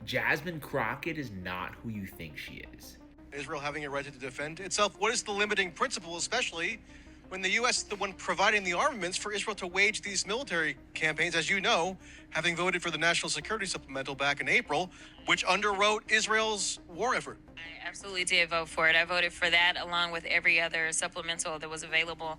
Jasmine Crockett is not who you think she is. Israel having a right to defend itself. What is the limiting principle, especially when the U.S. is the one providing the armaments for Israel to wage these military campaigns, as you know, having voted for the National Security Supplemental back in April, which underwrote Israel's war effort? I absolutely did vote for it. I voted for that along with every other supplemental that was available.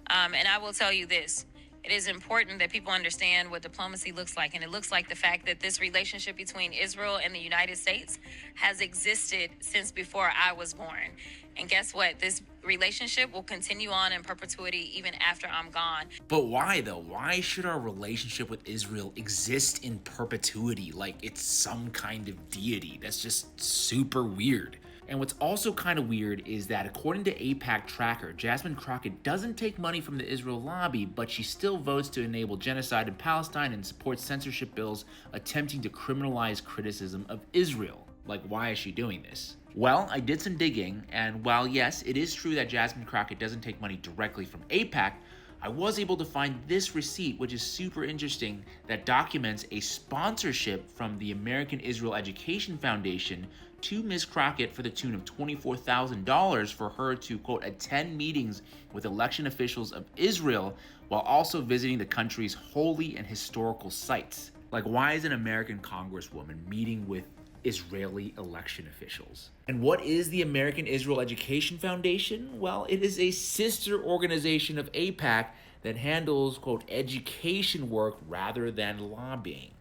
And I will tell you this. It is important that people understand what diplomacy looks like. And it looks like the fact that this relationship between Israel and the United States has existed since before I was born. And guess what? This relationship will continue on in perpetuity even after I'm gone. But why though? Why should our relationship with Israel exist in perpetuity like it's some kind of deity? That's just super weird. And what's also kind of weird is that according to AIPAC Tracker, Jasmine Crockett doesn't take money from the Israel lobby, but she still votes to enable genocide in Palestine and supports censorship bills attempting to criminalize criticism of Israel. Like, why is she doing this? Well, I did some digging, and while yes, it is true that Jasmine Crockett doesn't take money directly from AIPAC, I was able to find this receipt, which is super interesting, that documents a sponsorship from the American Israel Education Foundation to Ms. Crockett for the tune of $24,000 for her to, quote, attend meetings with election officials of Israel while also visiting the country's holy and historical sites. Like, why is an American congresswoman meeting with Israeli election officials? And what is the American Israel Education Foundation? Well, it is a sister organization of AIPAC that handles, quote, education work rather than lobbying.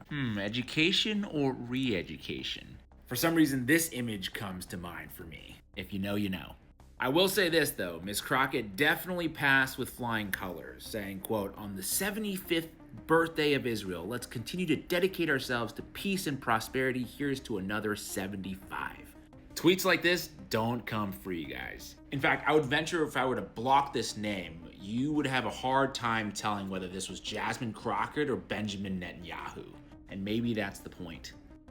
Education or re-education? For some reason, this image comes to mind for me. If you know, you know. I will say this though, Ms. Crockett definitely passed with flying colors, saying, quote, on the 75th birthday of Israel, let's continue to dedicate ourselves to peace and prosperity. Here's to another 75. Tweets like this don't come free, guys. In fact, I would venture if I were to block this name, you would have a hard time telling whether this was Jasmine Crockett or Benjamin Netanyahu. And maybe that's the point.